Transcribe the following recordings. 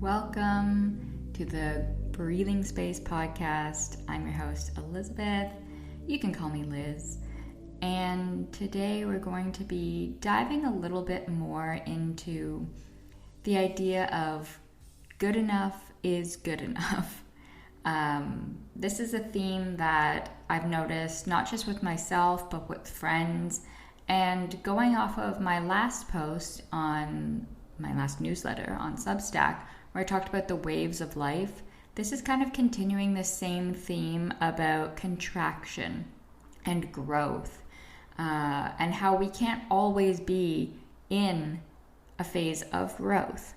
Welcome to the Breathing Space podcast. I'm your host, Elizabeth. You can call me Liz. And today we're going to be diving a little bit more into the idea of good enough is good enough. This is a theme that I've noticed not just with myself, but with friends. And going off of my last post on my last newsletter on Substack, where I talked about the waves of life, this is kind of continuing the same theme about contraction and growth, and how we can't always be in a phase of growth.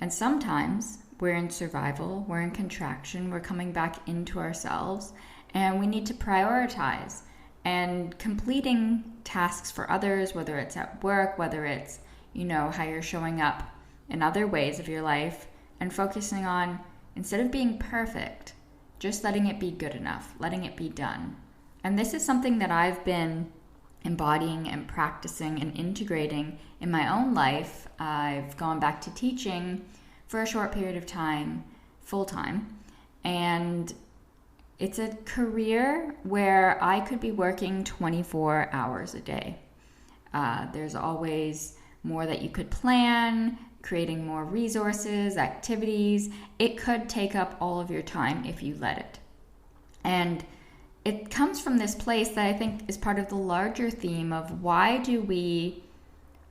And sometimes we're in survival, we're in contraction, we're coming back into ourselves, and we need to prioritize and completing tasks for others, whether it's at work, whether it's, how you're showing up in other ways of your life, and focusing on, instead of being perfect, just letting it be good enough, letting it be done. And this is something that I've been embodying and practicing and integrating in my own life. I've gone back to teaching for a short period of time, full time, and it's a career where I could be working 24 hours a day. There's always more that you could plan, creating more resources, activities. It could take up all of your time if you let it. And it comes from this place that I think is part of the larger theme of why do we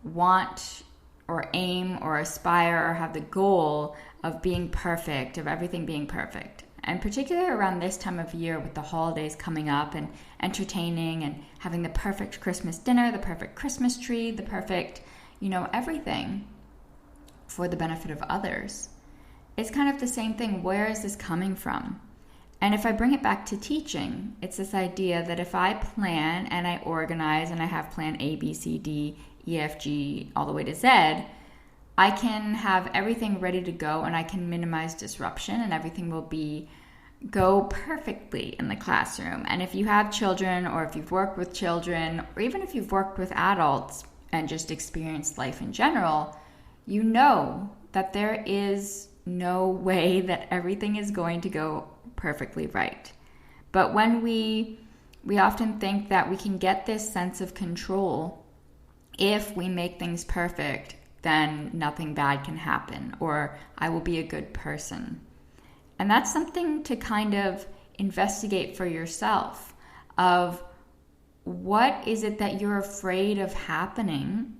want or aim or aspire or have the goal of being perfect, of everything being perfect. And particularly around this time of year with the holidays coming up and entertaining and having the perfect Christmas dinner, the perfect Christmas tree, the perfect, everything for the benefit of others. It's kind of the same thing. Where is this coming from? And if I bring it back to teaching, it's this idea that if I plan and I organize and I have plan A, B, C, D, E, F, G, all the way to Z, I can have everything ready to go and I can minimize disruption and everything will go perfectly in the classroom. And if you have children, or if you've worked with children, or even if you've worked with adults and just experienced life in general, you know that there is no way that everything is going to go perfectly right. But when we often think that we can get this sense of control if we make things perfect, then nothing bad can happen, or I will be a good person. And that's something to kind of investigate for yourself of what is it that you're afraid of happening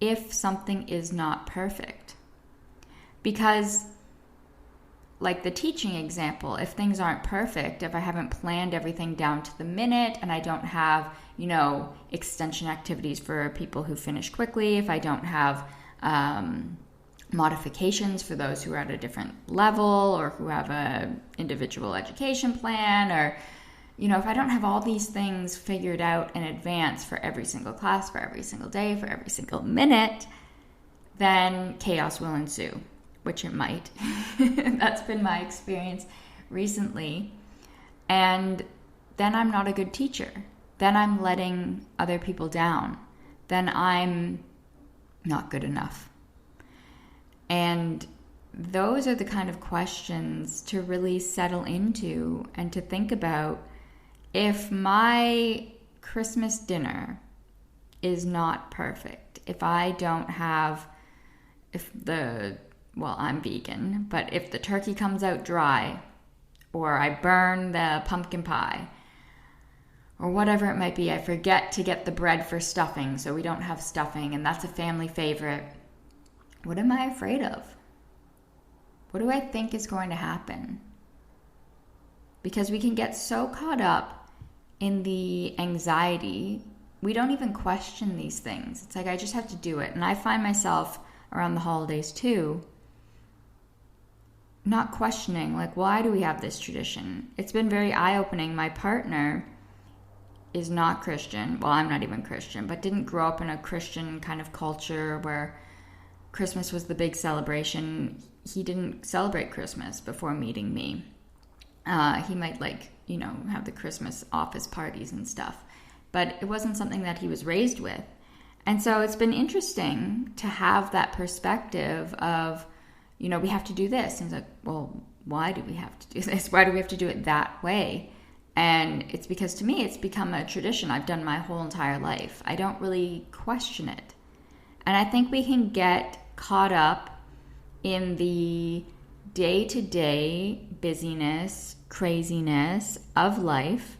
if something is not perfect. Because like the teaching example, if things aren't perfect, if I haven't planned everything down to the minute and I don't have, extension activities for people who finish quickly, if I don't have modifications for those who are at a different level or who have an individual education plan, or, if I don't have all these things figured out in advance for every single class, for every single day, for every single minute, then chaos will ensue, which it might. That's been my experience recently. And then I'm not a good teacher. Then I'm letting other people down. Then I'm not good enough. And those are the kind of questions to really settle into and to think about. If my Christmas dinner is not perfect, if I don't have, I'm vegan, but if the turkey comes out dry, or I burn the pumpkin pie, or whatever it might be, I forget to get the bread for stuffing, so we don't have stuffing, and that's a family favorite. What am I afraid of? What do I think is going to happen? Because we can get so caught up in the anxiety, we don't even question these things. It's like, I just have to do it. And I find myself around the holidays too, not questioning, like, why do we have this tradition? It's been very eye-opening. My partner is not Christian. Well, I'm not even Christian, but didn't grow up in a Christian kind of culture where Christmas was the big celebration. He didn't celebrate Christmas before meeting me. He might have the Christmas office parties and stuff, but it wasn't something that he was raised with. And so it's been interesting to have that perspective of we have to do this. And it's like, well, why do we have to do this? Why do we have to do it that way? And it's because to me, it's become a tradition I've done my whole entire life. I don't really question it. And I think we can get caught up in the day-to-day busyness, craziness of life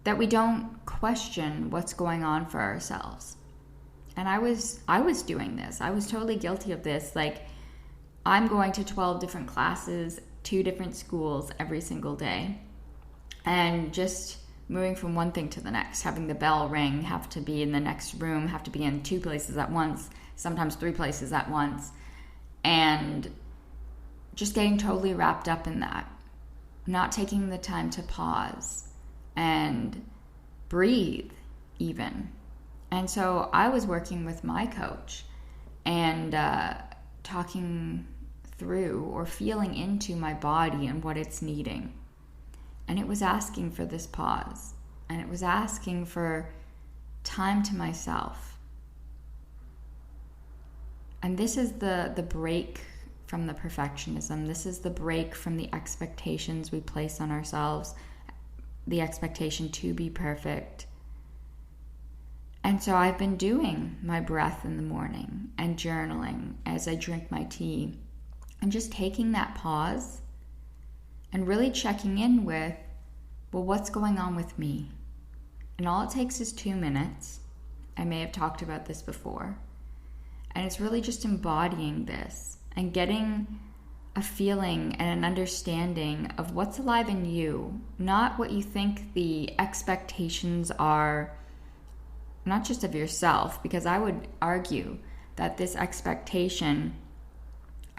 that we don't question what's going on for ourselves. And I was doing this. I was totally guilty of this. Like, I'm going to 12 different classes, 2 different schools every single day, and just moving from one thing to the next, having the bell ring, have to be in the next room, have to be in 2 places at once, sometimes 3 places at once, and just getting totally wrapped up in that, not taking the time to pause and breathe even. And so I was working with my coach and talking through or feeling into my body and what it's needing. And it was asking for this pause. And it was asking for time to myself. And this is the break from the perfectionism. This is the break from the expectations we place on ourselves, the expectation to be perfect. And so I've been doing my breath in the morning and journaling as I drink my tea and just taking that pause and really checking in with, well, what's going on with me? And all it takes is 2 minutes. I may have talked about this before. And it's really just embodying this and getting a feeling and an understanding of what's alive in you, not what you think the expectations are, not just of yourself, because I would argue that this expectation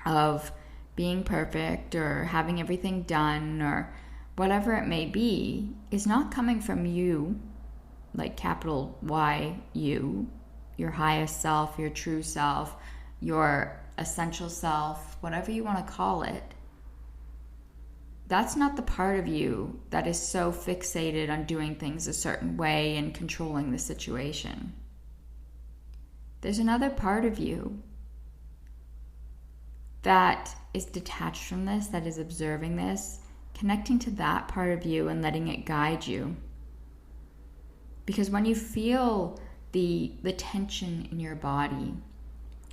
of being perfect or having everything done or whatever it may be is not coming from you, like capital Y, you, your highest self, your true self, your essential self, whatever you want to call it. That's not the part of you that is so fixated on doing things a certain way and controlling the situation. There's another part of you that is detached from this, that is observing this, connecting to that part of you and letting it guide you. Because when you feel the tension in your body,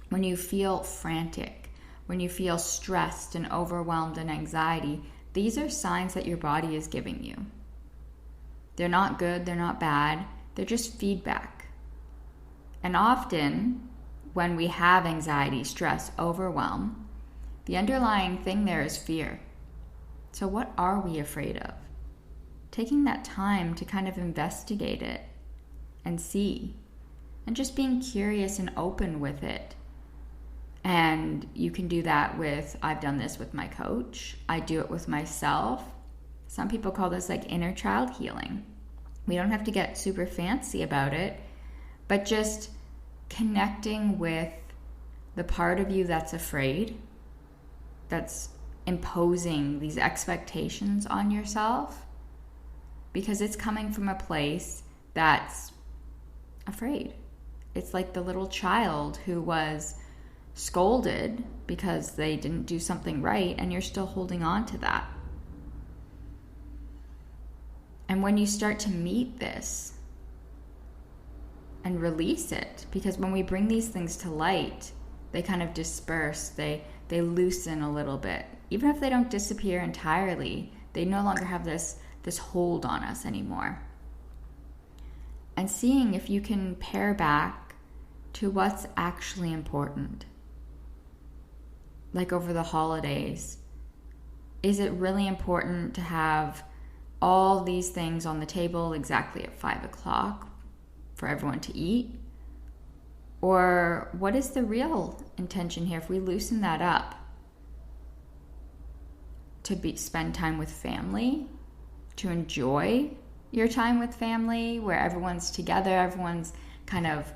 when you feel frantic, when you feel stressed and overwhelmed and anxiety, these are signs that your body is giving you. They're not good, they're not bad, they're just feedback. And often, when we have anxiety, stress, overwhelm, the underlying thing there is fear. So what are we afraid of? Taking that time to kind of investigate it and see, and just being curious and open with it. And you can do that with, I've done this with my coach. I do it with myself. Some people call this like inner child healing. We don't have to get super fancy about it, but just connecting with the part of you that's afraid, that's imposing these expectations on yourself, because it's coming from a place that's afraid. It's like the little child who was scolded because they didn't do something right, and you're still holding on to that. And when you start to meet this and release it, because when we bring these things to light, they kind of disperse, they loosen a little bit. Even if they don't disappear entirely, they no longer have this hold on us anymore. And seeing if you can pare back to what's actually important. Like over the holidays, is it really important to have all these things on the table exactly at 5 o'clock for everyone to eat? Or what is the real intention here if we loosen that up? To spend time with family, to enjoy your time with family where everyone's together, everyone's kind of,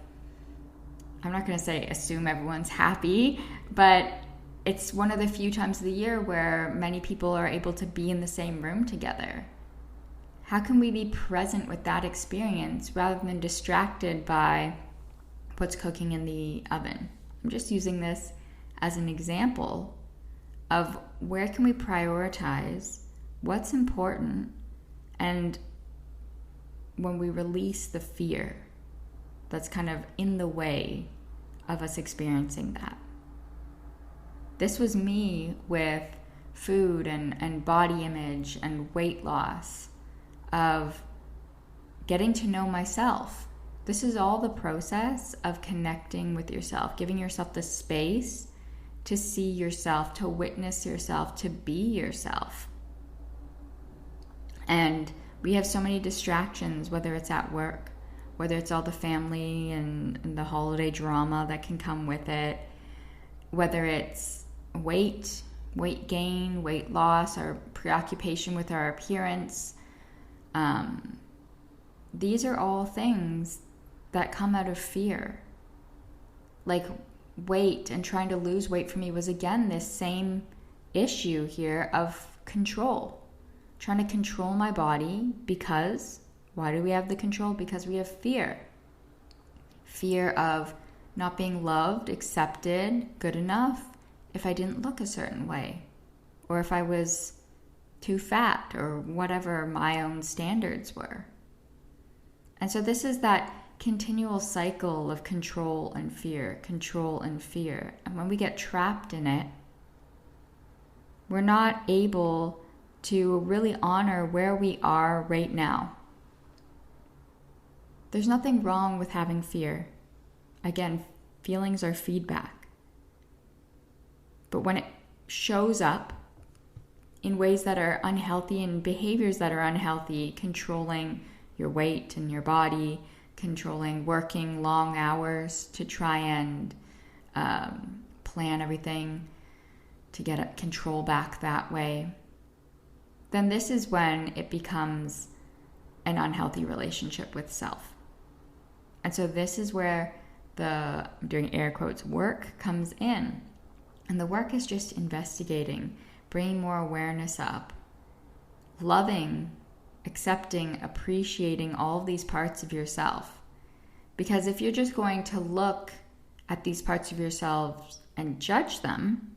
I'm not going to say assume everyone's happy, but it's one of the few times of the year where many people are able to be in the same room together. How can we be present with that experience rather than distracted by what's cooking in the oven? I'm just using this as an example of where can we prioritize what's important, and when we release the fear that's kind of in the way of us experiencing that. This was me with food and body image and weight loss, of getting to know myself. This is all the process of connecting with yourself, giving yourself the space to see yourself, to witness yourself, to be yourself. And we have so many distractions, whether it's at work, whether it's all the family and the holiday drama that can come with it, whether it's weight gain, weight loss, or preoccupation with our appearance. These are all things that come out of fear. Like weight and trying to lose weight for me was, again, this same issue here of control. Trying to control my body because, why do we have the control? Because we have fear. Fear of not being loved, accepted, good enough if I didn't look a certain way, or if I was too fat, or whatever my own standards were. And so this is that continual cycle of control and fear, control and fear. And when we get trapped in it, we're not able to really honor where we are right now. There's nothing wrong with having fear. Again, feelings are feedback. But when it shows up in ways that are unhealthy and behaviors that are unhealthy, controlling your weight and your body, controlling working long hours to try and plan everything to get control back that way, then this is when it becomes an unhealthy relationship with self. And so this is where the, I'm doing air quotes, work comes in. And the work is just investigating, bringing more awareness up, loving, accepting, appreciating all of these parts of yourself. Because if you're just going to look at these parts of yourselves and judge them,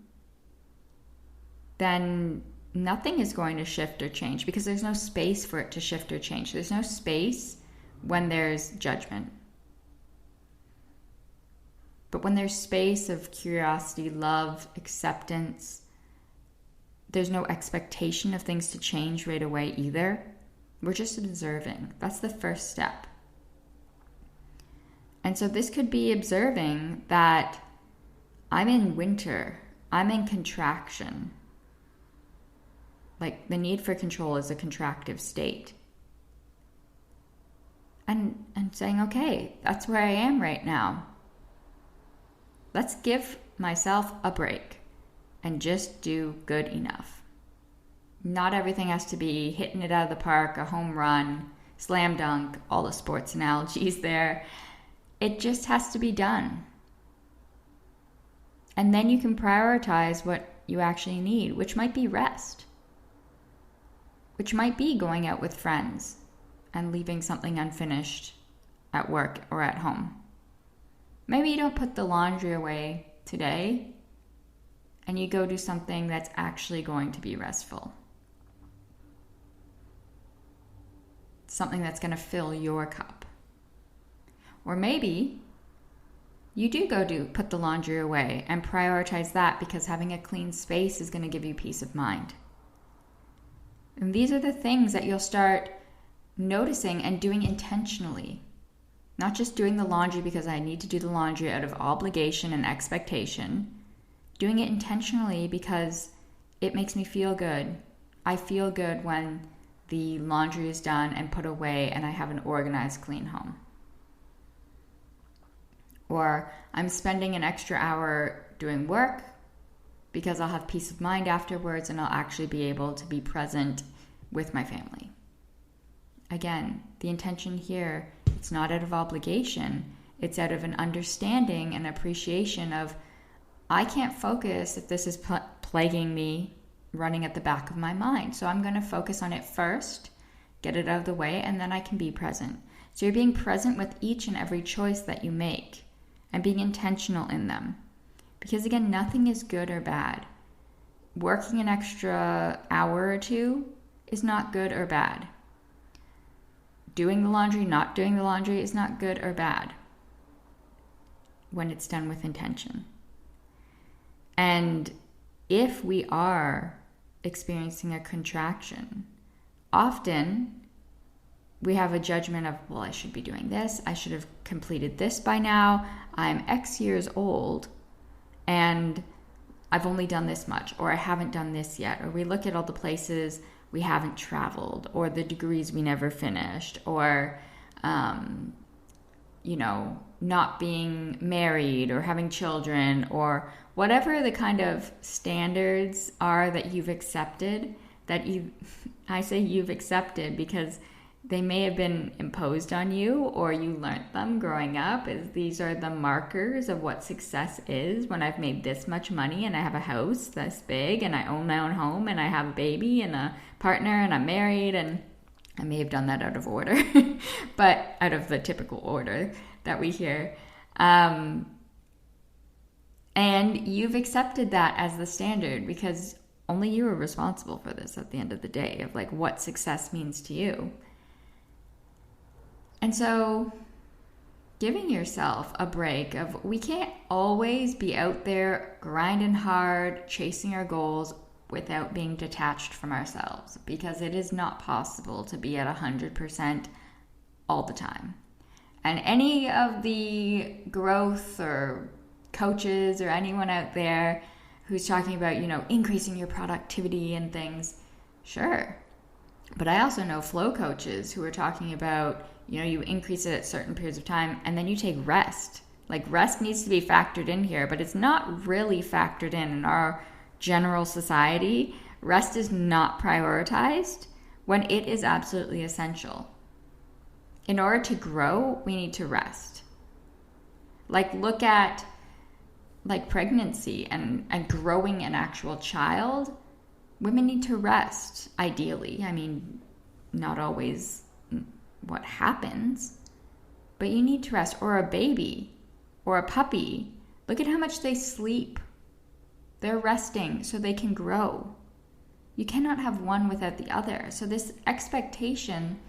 then nothing is going to shift or change, because there's no space for it to shift or change. There's no space when there's judgment. But when there's space of curiosity, love, acceptance, there's no expectation of things to change right away either. We're just observing. That's the first step. And so this could be observing that I'm in winter, I'm in contraction. Like the need for control is a contractive state. And saying, okay, that's where I am right now. Let's give myself a break and just do good enough. Not everything has to be hitting it out of the park, a home run, slam dunk, all the sports analogies there. It just has to be done. And then you can prioritize what you actually need, which might be rest, which might be going out with friends and leaving something unfinished at work or at home. Maybe you don't put the laundry away today and you go do something that's actually going to be restful. Something that's going to fill your cup. Or maybe you do put the laundry away and prioritize that because having a clean space is going to give you peace of mind. And these are the things that you'll start noticing and doing intentionally. Not just doing the laundry because I need to do the laundry out of obligation and expectation. Doing it intentionally because it makes me feel good. I feel good when the laundry is done and put away and I have an organized, clean home. Or I'm spending an extra hour doing work because I'll have peace of mind afterwards and I'll actually be able to be present with my family. Again, the intention here, it's not out of obligation. It's out of an understanding and appreciation of, I can't focus if this is plaguing me, running at the back of my mind. So I'm going to focus on it first, get it out of the way, and then I can be present. So you're being present with each and every choice that you make and being intentional in them. Because again, nothing is good or bad. working an extra hour or two is not good or bad. Doing the laundry, not doing the laundry is not good or bad when it's done with intention. And if we are experiencing a contraction, often we have a judgment of, well, I should be doing this. I should have completed this by now. I'm X years old and I've only done this much, or I haven't done this yet. Or we look at all the places we haven't traveled, or the degrees we never finished, or, not being married or having children, or whatever the kind of standards are that you've accepted, I say you've accepted because they may have been imposed on you, or you learned them growing up, as these are the markers of what success is. When I've made this much money and I have a house this big and I own my own home and I have a baby and a partner and I'm married, and I may have done that out of order, but out of the typical order that we hear. And you've accepted that as the standard because only you are responsible for this at the end of the day, of like what success means to you. And so giving yourself a break of, we can't always be out there grinding hard, chasing our goals without being detached from ourselves, because it is not possible to be at 100% all the time. And any of the growth or coaches or anyone out there who's talking about, increasing your productivity and things, sure. But I also know flow coaches who are talking about, you increase it at certain periods of time and then you take rest. Like, rest needs to be factored in here, but it's not really factored in our general society. Rest is not prioritized when it is absolutely essential. In order to grow, we need to rest. Like, look at pregnancy and growing an actual child. Women need to rest, ideally. I mean, not always what happens, but you need to rest. Or a baby or a puppy. Look at how much they sleep. They're resting so they can grow. You cannot have one without the other. So this expectation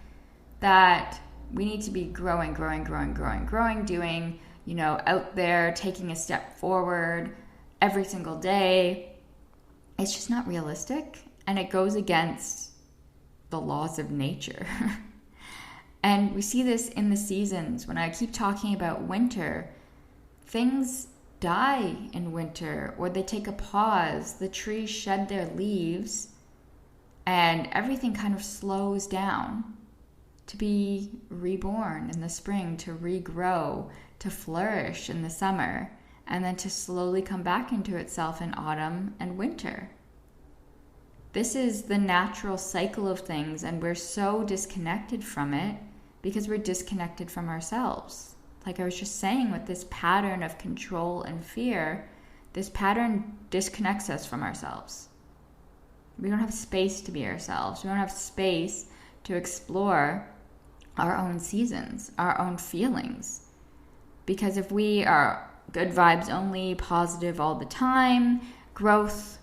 that we need to be growing, doing, out there, taking a step forward every single day, it's just not realistic. And it goes against the laws of nature. And we see this in the seasons. When I keep talking about winter, things die in winter, or they take a pause. The trees shed their leaves and everything kind of slows down to be reborn in the spring, to regrow, to flourish in the summer, and then to slowly come back into itself in autumn and winter. This is the natural cycle of things, and we're so disconnected from it because we're disconnected from ourselves. Like I was just saying, with this pattern of control and fear, this pattern disconnects us from ourselves. We don't have space to be ourselves. We don't have space to explore our own seasons, our own feelings. Because if we are good vibes only, positive all the time, growth,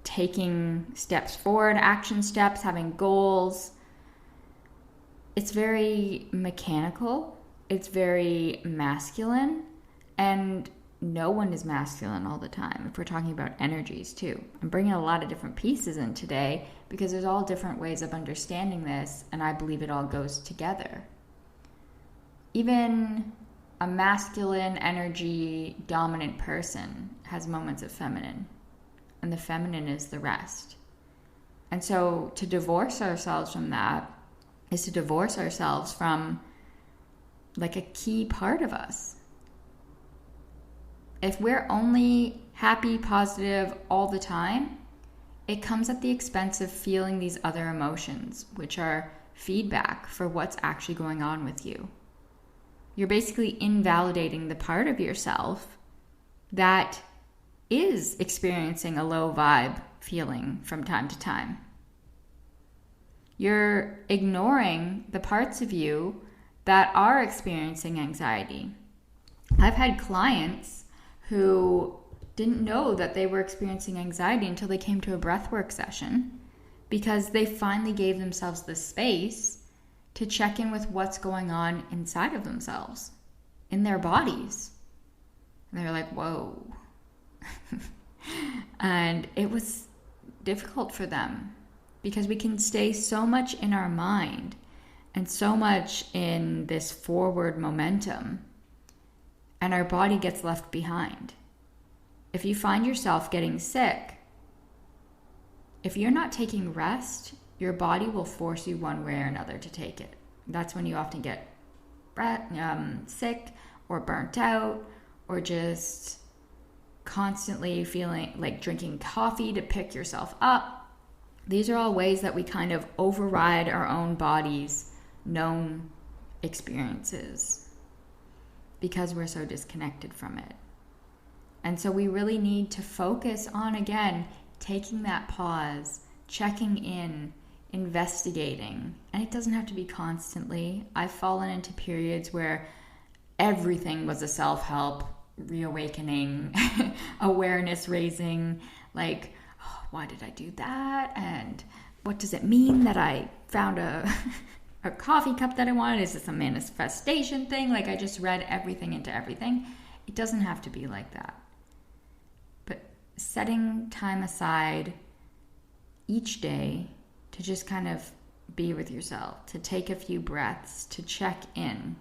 taking steps forward, action steps, having goals, it's very mechanical, it's very masculine, and no one is masculine all the time if we're talking about energies too. I'm bringing a lot of different pieces in today because there's all different ways of understanding this, and I believe it all goes together. Even a masculine energy dominant person has moments of feminine, and the feminine is the rest. And so to divorce ourselves from that is to divorce ourselves from like a key part of us. If we're only happy, positive all the time, it comes at the expense of feeling these other emotions, which are feedback for what's actually going on with you. You're basically invalidating the part of yourself that is experiencing a low vibe feeling from time to time. You're ignoring the parts of you that are experiencing anxiety. I've had clients who didn't know that they were experiencing anxiety until they came to a breathwork session, because they finally gave themselves the space to check in with what's going on inside of themselves, in their bodies. And they were like, whoa. And it was difficult for them, because we can stay so much in our mind and so much in this forward momentum, and our body gets left behind. If you find yourself getting sick, if you're not taking rest, your body will force you one way or another to take it. That's when you often get sick or burnt out, or just constantly feeling like drinking coffee to pick yourself up. These are all ways that we kind of override our own body's known experiences because we're so disconnected from it. And so we really need to focus on, again, taking that pause, checking in, investigating. And it doesn't have to be constantly. I've fallen into periods where everything was a self-help, reawakening, awareness raising, like, oh, why did I do that? And what does it mean that I found a coffee cup that I wanted? Is this a manifestation thing? Like, I just read everything into everything. It doesn't have to be like that. But setting time aside each day to just kind of be with yourself, to take a few breaths, to check in.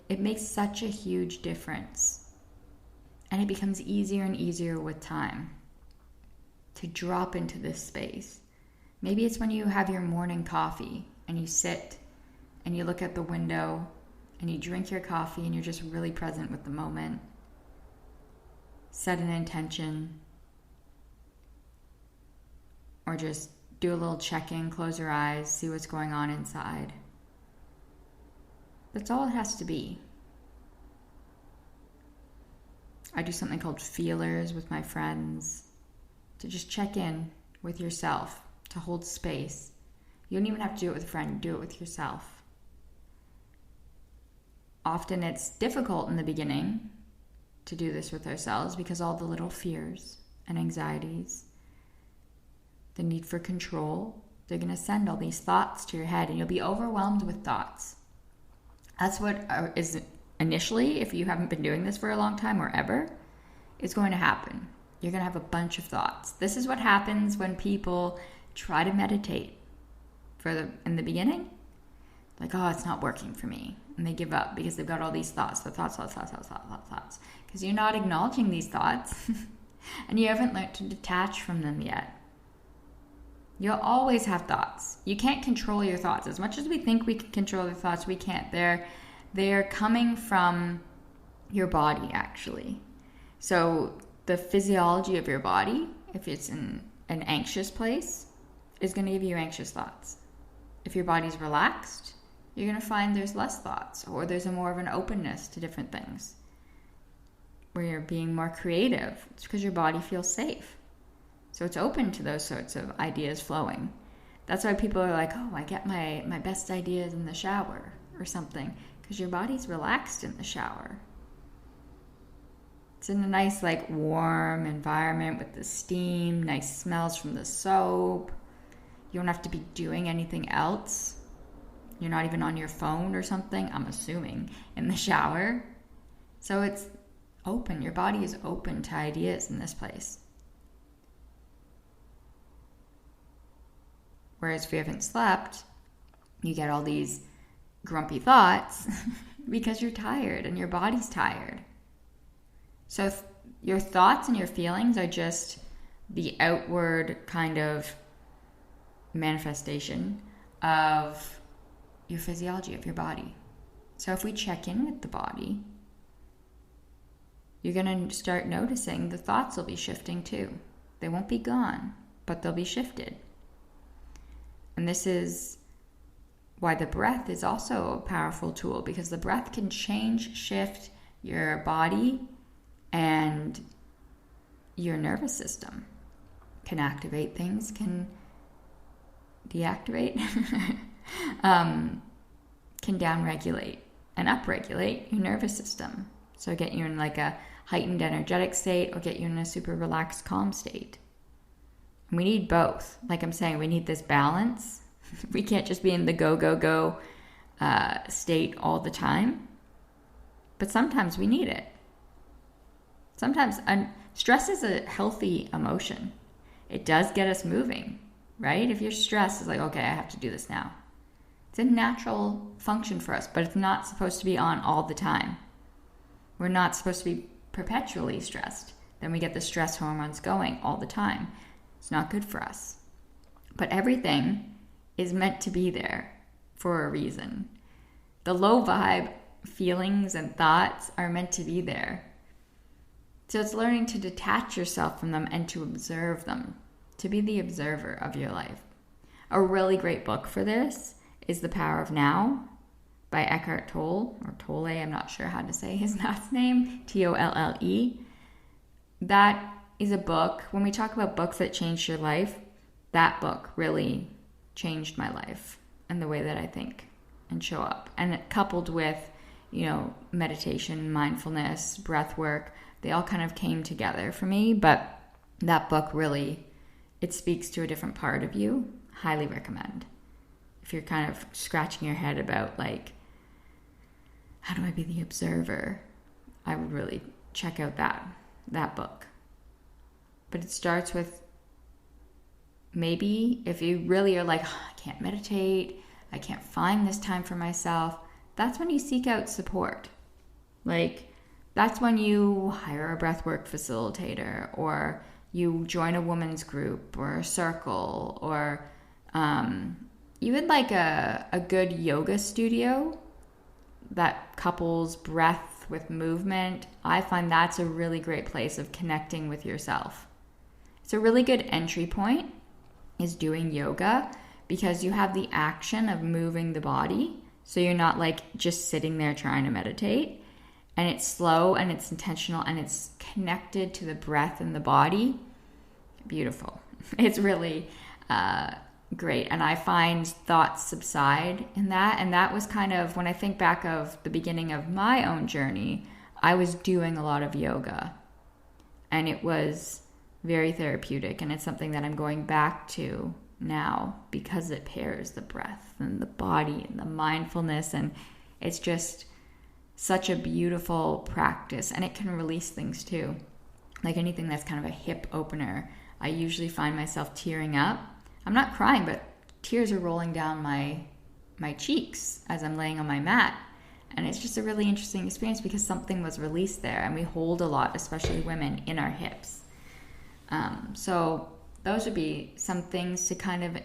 It makes such a huge difference. And it becomes easier and easier with time to drop into this space. Maybe it's when you have your morning coffee and you sit and you look at the window and you drink your coffee and you're just really present with the moment. Set an intention, or just do a little check-in, close your eyes, see what's going on inside. That's all it has to be. I do something called feelers with my friends to just check in with yourself, to hold space. You don't even have to do it with a friend, do it with yourself. Often it's difficult in the beginning to do this with ourselves because all the little fears and anxieties, the need for control, they're going to send all these thoughts to your head and you'll be overwhelmed with thoughts. That's what is initially, if you haven't been doing this for a long time or ever, is going to happen. You're going to have a bunch of thoughts. This is what happens when people try to meditate in the beginning. Like, oh, it's not working for me. And they give up because they've got all these thoughts. Because you're not acknowledging these thoughts and you haven't learned to detach from them yet. You'll always have thoughts. You can't control your thoughts. As much as we think we can control the thoughts, we can't. They're coming from your body, actually. So the physiology of your body, if it's in an anxious place, is going to give you anxious thoughts. If your body's relaxed, you're going to find there's less thoughts, or there's more of an openness to different things, where you're being more creative. It's because your body feels safe. So it's open to those sorts of ideas flowing. That's why people are like, oh, I get my best ideas in the shower or something, because your body's relaxed in the shower. It's in a nice, like, warm environment with the steam, nice smells from the soap. You don't have to be doing anything else. You're not even on your phone or something, I'm assuming, in the shower. So it's open. Your body is open to ideas in this place. Whereas if you haven't slept, you get all these grumpy thoughts because you're tired and your body's tired. So if your thoughts and your feelings are just the outward kind of manifestation of your physiology, of your body. So if we check in with the body, you're going to start noticing the thoughts will be shifting too. They won't be gone, but they'll be shifted. And this is why the breath is also a powerful tool, because the breath can shift your body and your nervous system. Can activate things, can deactivate, can downregulate and upregulate your nervous system. So get you in like a heightened energetic state or get you in a super relaxed, calm state. And we need both. Like I'm saying, we need this balance. We can't just be in the go, go, go state all the time. But sometimes we need it. Sometimes stress is a healthy emotion. It does get us moving, right? If you're stressed, it's like, okay, I have to do this now. It's a natural function for us, but it's not supposed to be on all the time. We're not supposed to be perpetually stressed. Then we get the stress hormones going all the time. It's not good for us. But everything is meant to be there for a reason. The low vibe feelings and thoughts are meant to be there. So it's learning to detach yourself from them and to observe them, to be the observer of your life. A really great book for this is The Power of Now by Eckhart Tolle, or Tolle, I'm not sure how to say his last name, Tolle. That is a book, when we talk about books that changed your life, that book really changed my life and the way that I think and show up. And it coupled with, meditation, mindfulness, breath work, they all kind of came together for me. But that book really, it speaks to a different part of you. Highly recommend. If you're kind of scratching your head about like, how do I be the observer? I would really check out that book. But it starts with, maybe if you really are like, I can't meditate, I can't find this time for myself, that's when you seek out support. Like, that's when you hire a breathwork facilitator, or you join a women's group or a circle, or even like a good yoga studio that couples breath with movement. I find that's a really great place of connecting with yourself. It's a really good entry point is doing yoga, because you have the action of moving the body. So you're not like just sitting there trying to meditate. And it's slow and it's intentional and it's connected to the breath and the body. Beautiful. It's really great. And I find thoughts subside in that. And that was kind of, when I think back of the beginning of my own journey, I was doing a lot of yoga. And it was very therapeutic. And it's something that I'm going back to now because it pairs the breath and the body and the mindfulness. And it's just such a beautiful practice. And it can release things too. Like anything that's kind of a hip opener, I usually find myself tearing up. I'm not crying, but tears are rolling down my cheeks as I'm laying on my mat. And it's just a really interesting experience because something was released there. And we hold a lot, especially women, in our hips. So those would be some things to kind of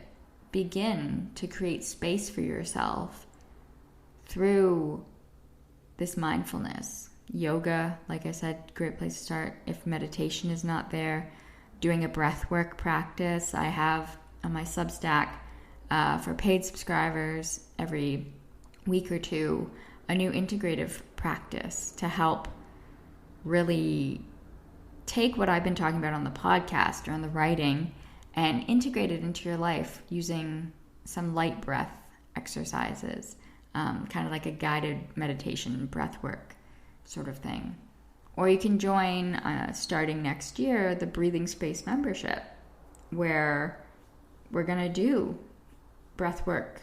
begin to create space for yourself through this mindfulness. Yoga, like I said, great place to start. If meditation is not there, doing a breathwork practice. I have on my Substack for paid subscribers every week or two a new integrative practice to help really take what I've been talking about on the podcast or on the writing and integrate it into your life using some light breath exercises, kind of like a guided meditation breath work sort of thing. Or you can join, starting next year, the Breathing Space membership, where we're going to do breathwork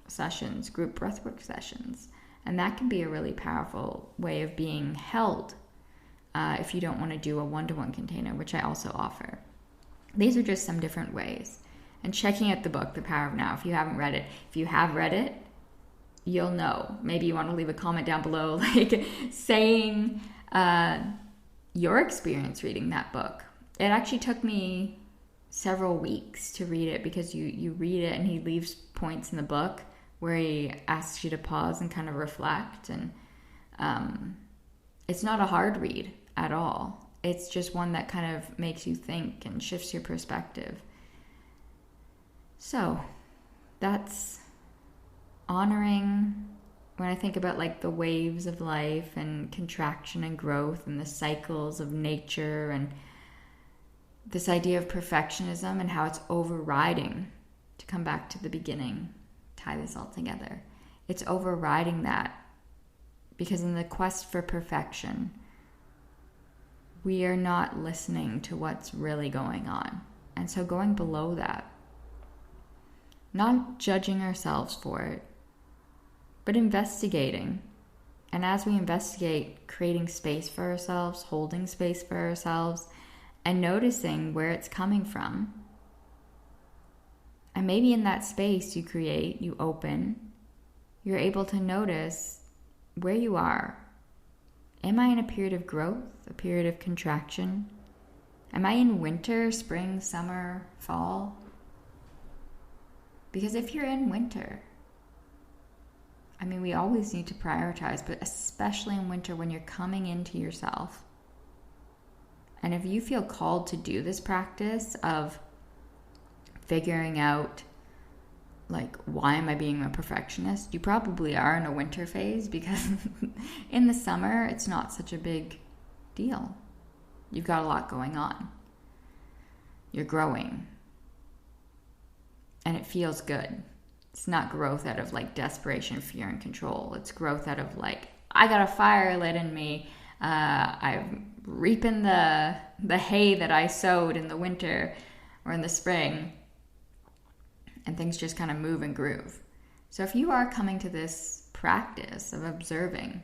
sessions, group breathwork sessions. And that can be a really powerful way of being held if you don't want to do a one-to-one container, which I also offer. These are just some different ways. And checking out the book, The Power of Now, if you haven't read it. If you have read it, you'll know. Maybe you want to leave a comment down below, like saying your experience reading that book. It actually took me several weeks to read it because you read it and he leaves points in the book where he asks you to pause and kind of reflect. And it's not a hard read at all. It's just one that kind of makes you think and shifts your perspective. So that's honoring when I think about like the waves of life and contraction and growth and the cycles of nature and this idea of perfectionism and how it's overriding, to come back to the beginning, tie this all together. It's overriding that Because in the quest for perfection, we are not listening to what's really going on. And so going below that, not judging ourselves for it, but investigating. And as we investigate, creating space for ourselves, holding space for ourselves, and noticing where it's coming from. And maybe in that space you create, you open, you're able to notice where you are. Am I in a period of growth, a period of contraction? Am I in winter, spring, summer, fall? Because if you're in winter, I mean, we always need to prioritize, but especially in winter when you're coming into yourself. And if you feel called to do this practice of figuring out, like, why am I being a perfectionist? You probably are in a winter phase, because in the summer, it's not such a big deal. You've got a lot going on. You're growing. And it feels good. It's not growth out of like desperation, fear, and control. It's growth out of like, I got a fire lit in me. I'm reaping the hay that I sowed in the winter or in the spring. And things just kind of move and groove. So if you are coming to this practice of observing,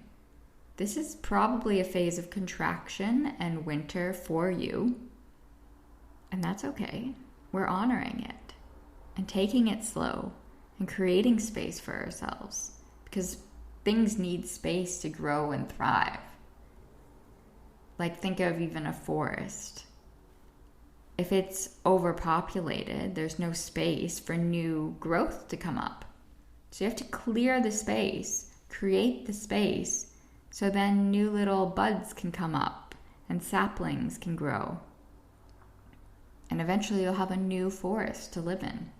this is probably a phase of contraction and winter for you. And that's okay. We're honoring it and taking it slow and creating space for ourselves, because things need space to grow and thrive. Like, think of even a forest. If it's overpopulated, there's no space for new growth to come up. So you have to clear the space, create the space, so then new little buds can come up and saplings can grow. And eventually you'll have a new forest to live in.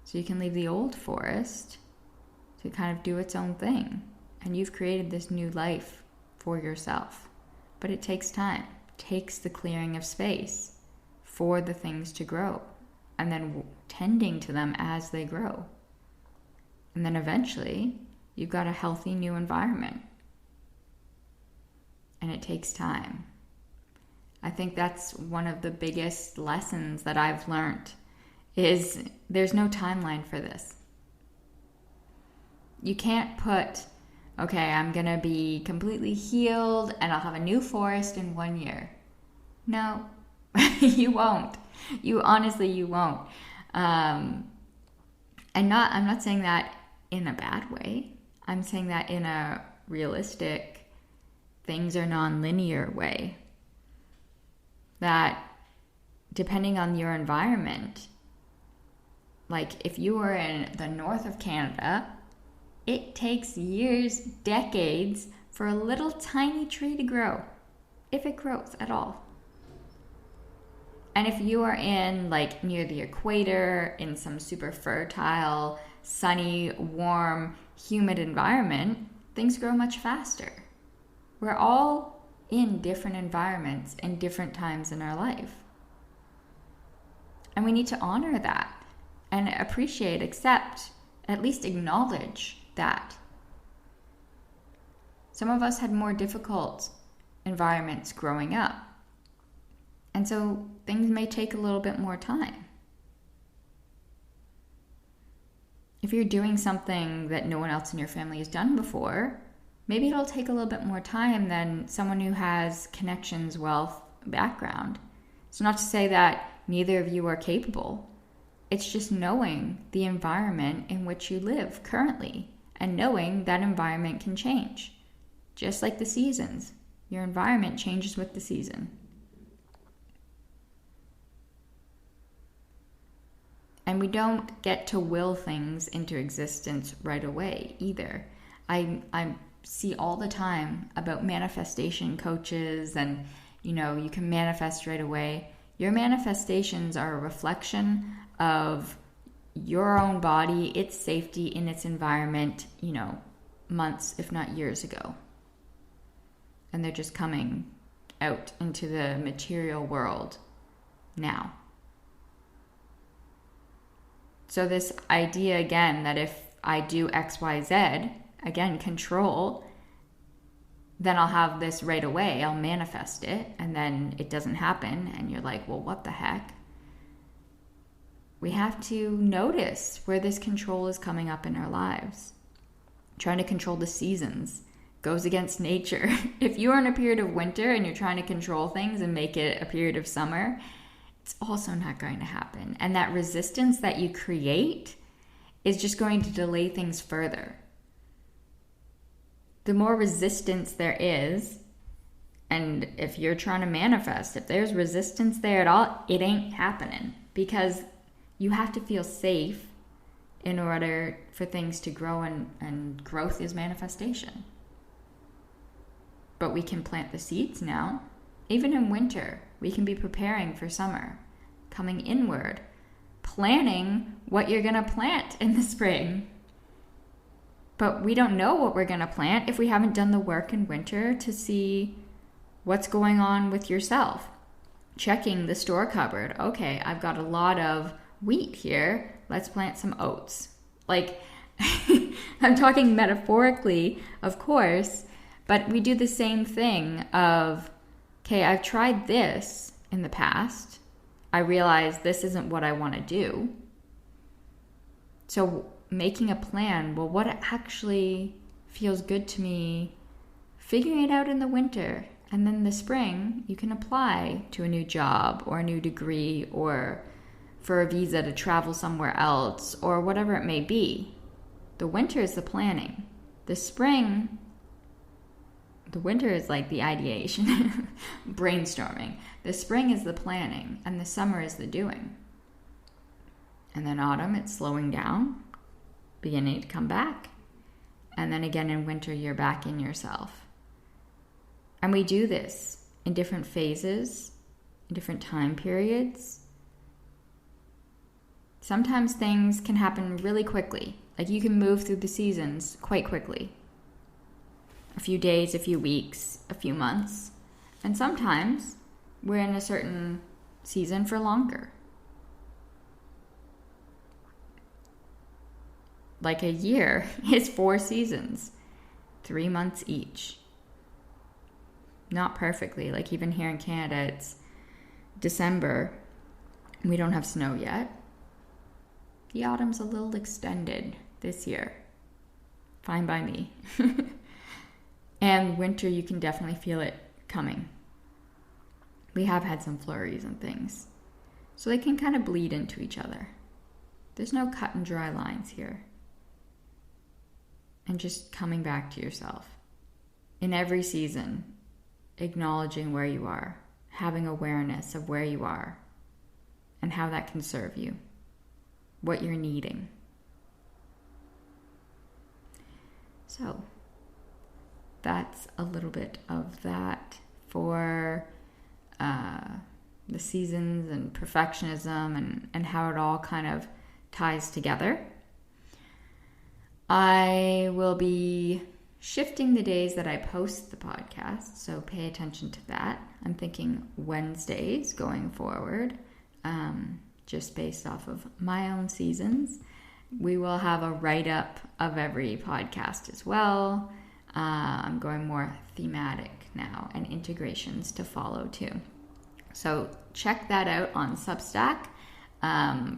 So you can leave the old forest to kind of do its own thing. And you've created this new life for yourself. But it takes time. It takes the clearing of space for the things to grow. And then tending to them as they grow. And then eventually, you've got a healthy new environment. And it takes time. I think that's one of the biggest lessons that I've learned, is there's no timeline for this. You can't put, okay, I'm going to be completely healed and I'll have a new forest in 1 year. No, you won't. You won't. I'm not saying that in a bad way. I'm saying that in a realistic, things are non-linear way. That depending on your environment, like if you are in the north of Canada, it takes years, decades for a little tiny tree to grow, if it grows at all. And if you are in like near the equator, in some super fertile, sunny, warm, humid environment, things grow much faster. We're all in different environments in different times in our life. And we need to honor that and appreciate, accept, at least acknowledge that. Some of us had more difficult environments growing up. And so things may take a little bit more time. If you're doing something that no one else in your family has done before, maybe it'll take a little bit more time than someone who has connections, wealth, background. It's not to say that neither of you are capable. It's just knowing the environment in which you live currently and knowing that environment can change. Just like the seasons, your environment changes with the season. And we don't get to will things into existence right away either. I see all the time about manifestation coaches and, you can manifest right away. Your manifestations are a reflection of your own body, its safety in its environment, months, if not years ago. And they're just coming out into the material world now. So this idea again that if I do X, Y, Z again, control, then I'll have this right away. I'll manifest it, and then it doesn't happen, and you're like, well, what the heck? We have to notice where this control is coming up in our lives. Trying to control the seasons goes against nature. If you are in a period of winter and you're trying to control things and make it a period of summer, it's also not going to happen. And that resistance that you create is just going to delay things further. The more resistance there is, and if you're trying to manifest, if there's resistance there at all, it ain't happening, because you have to feel safe in order for things to grow, and growth is manifestation. But we can plant the seeds now. Even in winter, we can be preparing for summer, coming inward, planning what you're going to plant in the spring. But we don't know what we're going to plant if we haven't done the work in winter to see what's going on with yourself. Checking the store cupboard. Okay, I've got a lot of wheat here. Let's plant some oats. Like, I'm talking metaphorically, of course, but we do the same thing of, okay, I've tried this in the past. I realize this isn't what I want to do. So making a plan, well, what actually feels good to me, figuring it out in the winter, and then the spring, you can apply to a new job or a new degree or for a visa to travel somewhere else or whatever it may be. The winter is the planning. The spring, the winter is like the ideation, brainstorming. The spring is the planning, and the summer is the doing. And then autumn, it's slowing down, beginning to come back. And then again in winter, you're back in yourself. And we do this in different phases, in different time periods. Sometimes things can happen really quickly. Like you can move through the seasons quite quickly. A few days, a few weeks, a few months. And sometimes we're in a certain season for longer. Like a year is 4 seasons, 3 months each. Not perfectly. Like even here in Canada, it's December. We don't have snow yet. The autumn's a little extended this year. Fine by me. And winter, you can definitely feel it coming. We have had some flurries and things. So they can kind of bleed into each other. There's no cut and dry lines here. And just coming back to yourself. In every season, acknowledging where you are, having awareness of where you are, and how that can serve you, what you're needing. So, that's a little bit of that for the seasons and perfectionism and how it all kind of ties together. I will be shifting the days that I post the podcast, so pay attention to that. I'm thinking Wednesdays going forward, just based off of my own seasons. We will have a write-up of every podcast as well. I'm going more thematic now, and integrations to follow too. So check that out on Substack.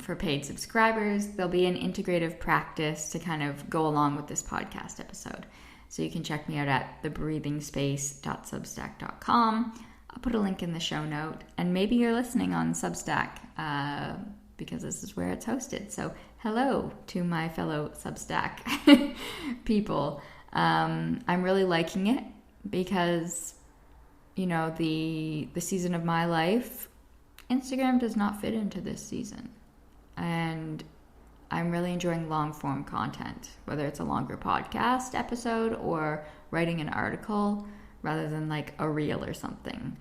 For paid subscribers, there'll be an integrative practice to kind of go along with this podcast episode. So you can check me out at thebreathingspace.substack.com. I'll put a link in the show note, and maybe you're listening on Substack because this is where it's hosted. So hello to my fellow Substack people. I'm really liking it because, you know, the season of my life, Instagram does not fit into this season. And I'm really enjoying long form content, whether it's a longer podcast episode or writing an article rather than like a reel or something.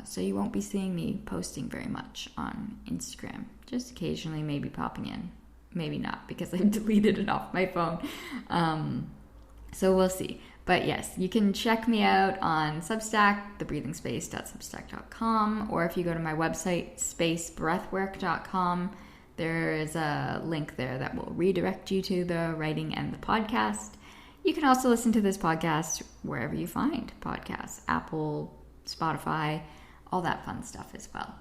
So you won't be seeing me posting very much on Instagram. Just occasionally maybe popping in. Maybe not, because I've deleted it off my phone. So we'll see. But yes, you can check me out on Substack, thebreathingspace.substack.com, or if you go to my website, spacebreathwork.com, there is a link there that will redirect you to the writing and the podcast. You can also listen to this podcast wherever you find podcasts, Apple, Spotify, all that fun stuff as well.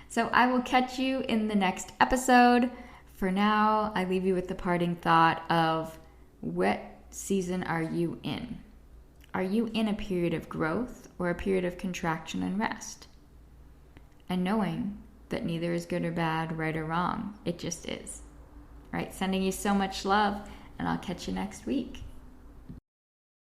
So I will catch you in the next episode. For now, I leave you with the parting thought of, what season are you in? Are you in a period of growth or a period of contraction and rest? And knowing that neither is good or bad, right or wrong, it just is. Right? Sending you so much love, and I'll catch you next week.